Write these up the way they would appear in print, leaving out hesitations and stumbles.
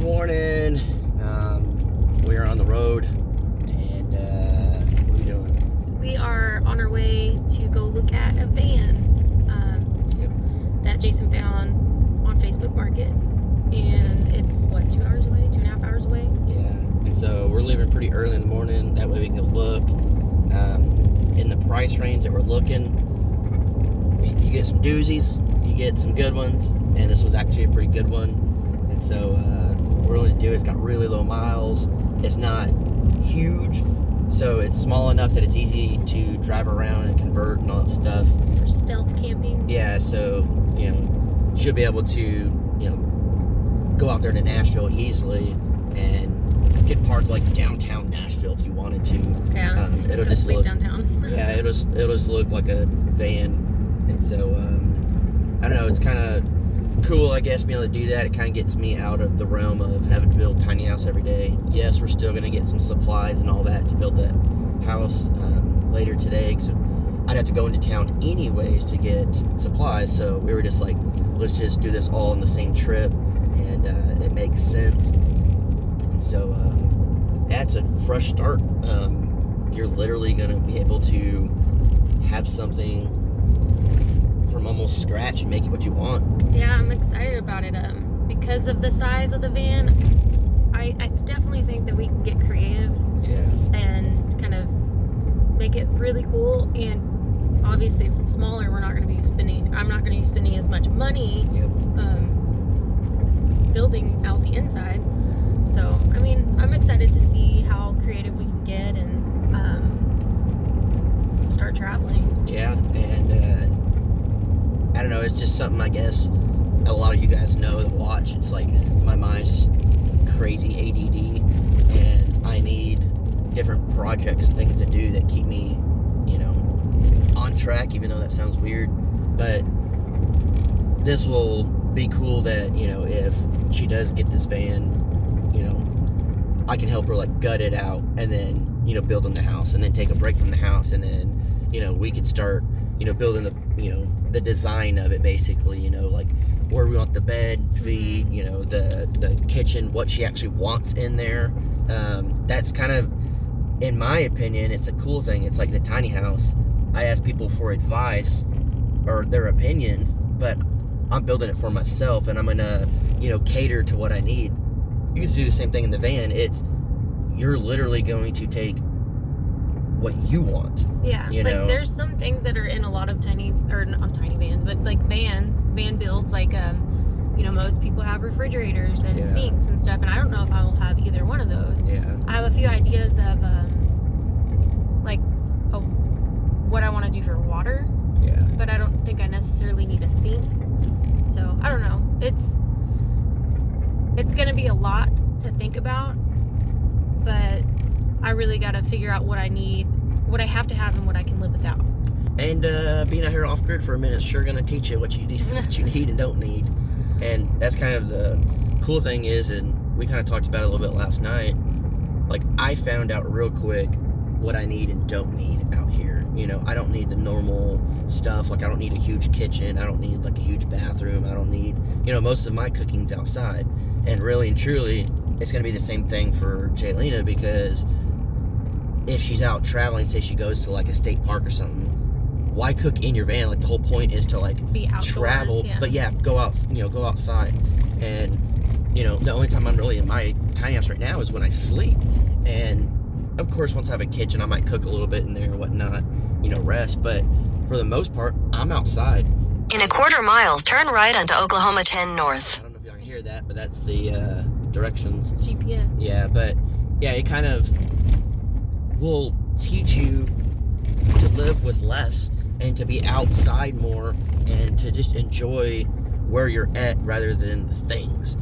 morning. We are on the road, and what are we doing? We are on our way to go look at a van that Jason found on Facebook Market, and it's what, 2 hours away, 2.5 hours away. Yeah, and so we're leaving pretty early in the morning. That way we can go look. In the price range that we're looking, you get some doozies, you get some good ones, and this was actually a pretty good one. And so we're willing to do it. It's got really low miles. It's not huge, so it's small enough that it's easy to drive around and convert and all that stuff. For stealth camping. Yeah, so, should be able to, go out there to Nashville easily and get parked like downtown Nashville if you wanted to. Yeah, it'll just sleep look downtown. Yeah, it'll just look like a van, and so I don't know. It's kind of cool, I guess, being able to do that. It kind of gets me out of the realm of having to build tiny house every day. Yes, we're still gonna get some supplies and all that to build that house later today. So I'd have to go into town anyways to get supplies. So we were just like, let's just do this all on the same trip, and it makes sense. And so that's a fresh start. You're literally gonna be able to have something from almost scratch and make it what you want. Yeah, I'm excited about it. Because of the size of the van, I definitely think that we can get creative. Yeah. And kind of make it really cool. And obviously, if it's smaller, I'm not going to be spending as much money. Yep. Building out the inside. So, I mean, I'm excited to see how creative we can get and start traveling. Yeah, and I don't know, it's just something, I guess, a lot of you guys know that watch. It's like my mind's just crazy ADD, and I need different projects and things to do that keep me, on track, even though that sounds weird. But this will be cool that, if she does get this van, I can help her like gut it out, and then, build in the house, and then take a break from the house, and then, we could start, building the design of it, basically, like where we want the bed to be, the kitchen, what she actually wants in there. That's kind of, in my opinion, it's a cool thing. It's like the tiny house. I ask people for advice or their opinions, but I'm building it for myself, and I'm gonna, cater to what I need. You get to do the same thing in the van. You're literally going to take what you want. Yeah, like there's some things that are in a lot of not tiny vans, but like van builds, like most people have refrigerators and sinks and stuff, and I don't know if I will have either one of those. Yeah. I have a few ideas of what I want to do for water. Yeah. But I don't think I necessarily need a sink. So I don't know. It's gonna be a lot to think about, but I really got to figure out what I need, what I have to have, and what I can live without. And being out here off grid for a minute is sure gonna teach you what you need, what you need and don't need. And that's kind of the cool thing is, and we kind of talked about it a little bit last night. Like, I found out real quick what I need and don't need out here. I don't need the normal stuff. Like, I don't need a huge kitchen. I don't need like a huge bathroom. I don't need, most of my cooking's outside. And really and truly, it's gonna be the same thing for Jaylena, because if she's out traveling, say she goes to like a state park or something, why cook in your van? Like, the whole point is to like be outdoors, travel, yeah. But go out, go outside. And the only time I'm really in my tiny house right now is when I sleep. And of course, once I have a kitchen, I might cook a little bit in there and whatnot, rest. But for the most part, I'm outside. In a quarter mile, turn right onto Oklahoma 10 North. I don't know if y'all can hear that, but that's the directions. GPS. Yeah, but yeah, it kind of will teach you to live with less and to be outside more and to just enjoy where you're at rather than the things,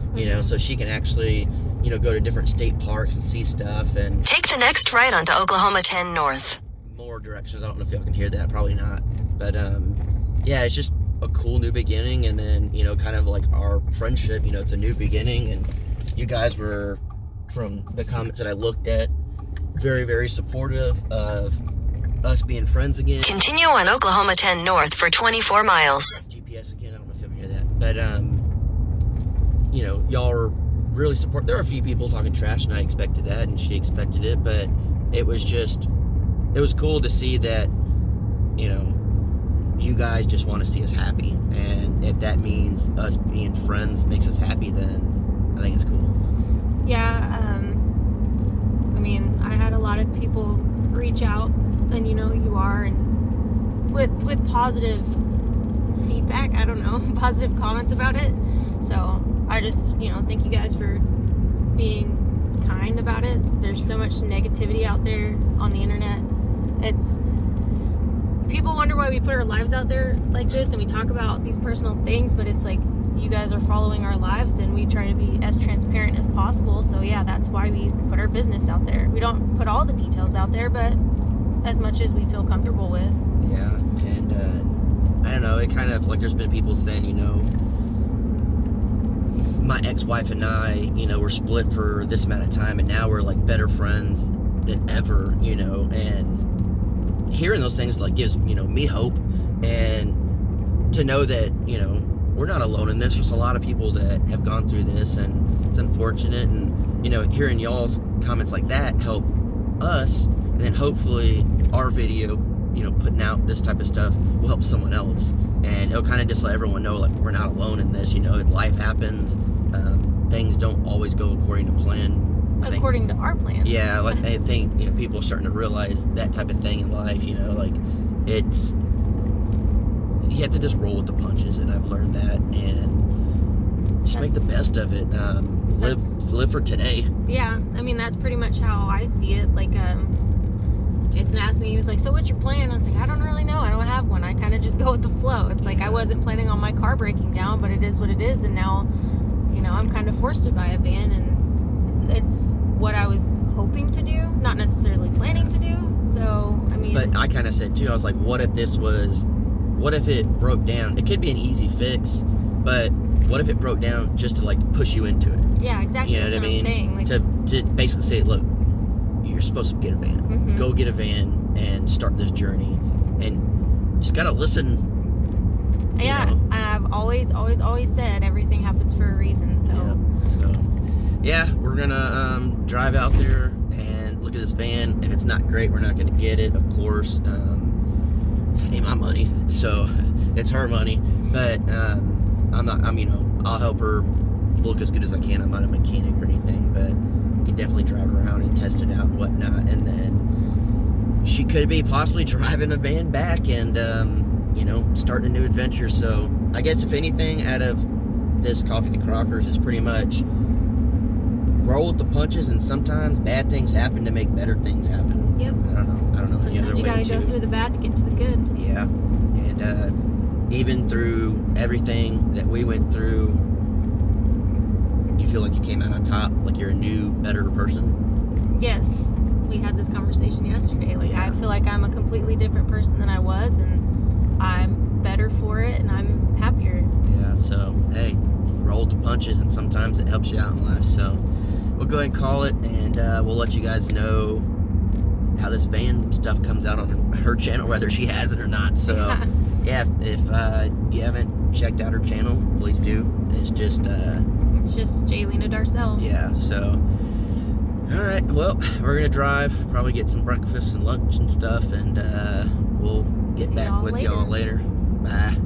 so she can actually, go to different state parks and see stuff. And take the next right onto Oklahoma 10 North. More directions. I don't know if y'all can hear that, probably not. But yeah, it's just a cool new beginning. And then, kind of like our friendship, it's a new beginning. And you guys were, from the comments that I looked at, very, very supportive of us being friends again. Continue on Oklahoma 10 North for 24 miles. GPS again, I don't know if you can hear that. But, y'all are really support. There were a few people talking trash, and I expected that, and she expected it, but it was cool to see that, you know, you guys just want to see us happy, and if that means us being friends makes us happy, then I think it's cool. Yeah, I mean, I had a lot of people reach out, and you know who you are, and with positive feedback, I don't know, positive comments about it. So I just, you know, thank you guys for being kind about it. There's so much negativity out there on the internet. It's, people wonder why we put our lives out there like this and we talk about these personal things, but it's like, you guys are following our lives and we try to be as transparent as possible. So yeah, that's why we put our business out there. We don't put all the details out there, but as much as we feel comfortable with. Yeah, and I don't know, it kind of, like, there's been people saying, you know, my ex-wife and I, you know, we're split for this amount of time, and now we're, like, better friends than ever, you know, and hearing those things, like, gives, you know, me hope, and to know that, you know, we're not alone in this. There's a lot of people that have gone through this, and it's unfortunate, and, you know, hearing y'all's comments like that help us, and then hopefully our video, you know, putting out this type of stuff will help someone else, and it'll kind of just let everyone know, like, we're not alone in this. You know, life happens, things don't always go according to plan. According to our plan. Yeah, like, I think, you know, people are starting to realize that type of thing in life, you know, like, it's, you have to just roll with the punches, and I've learned that, and just make the best of it. Live for today. Yeah, I mean, that's pretty much how I see it. Like, Jason asked me, he was like, so what's your plan? I was like, I don't really know. I don't have one. I kind of just go with the flow. It's like, I wasn't planning on my car breaking down, but it is what it is. And now, you know, I'm kind of forced to buy a van, and it's what I was hoping to do, not necessarily planning to do. So, I mean. But I kind of said too, I was like, what if it broke down? It could be an easy fix, but what if it broke down just to, like, push you into it? Yeah, exactly. You know That's what I mean? I'm saying. Like, to basically say, look, you're supposed to get a van. Mhm. Go get a van and start this journey, and just gotta listen. yeah, You know? and I've always said everything happens for a reason. So, Yeah, we're gonna drive out there and look at this van. If it's not great, we're not gonna get it, of course. It ain't my money, so it's her money. But you know, I'll help her look as good as I can. I'm not a mechanic or anything, but I can definitely drive around and test it out and whatnot. And then she could be possibly driving a van back and you know, starting a new adventure. So I guess if anything out of this Coffee with the Crockers is pretty much roll with the punches, and sometimes bad things happen to make better things happen. Yep. I don't know any other sometimes you way gotta to. go through the bad to get to the good. Yeah, and even through everything that we went through, you feel like you came out on top, like you're a new, better person. Yes, we had this conversation yesterday. Like, Yeah. I feel like I'm a completely different person than I was, and I'm better for it, and I'm happier. Yeah, so hey, roll with the punches, and sometimes it helps you out in life. So we'll go ahead and call it, and we'll let you guys know how this van stuff comes out on her channel, whether she has it or not. So yeah, if you haven't checked out her channel, please do. It's just It's just Jaylena Darcel. yeah, so all right, well, we're gonna drive, probably get some breakfast and lunch and stuff, and we'll get See back y'all with y'all later. Bye.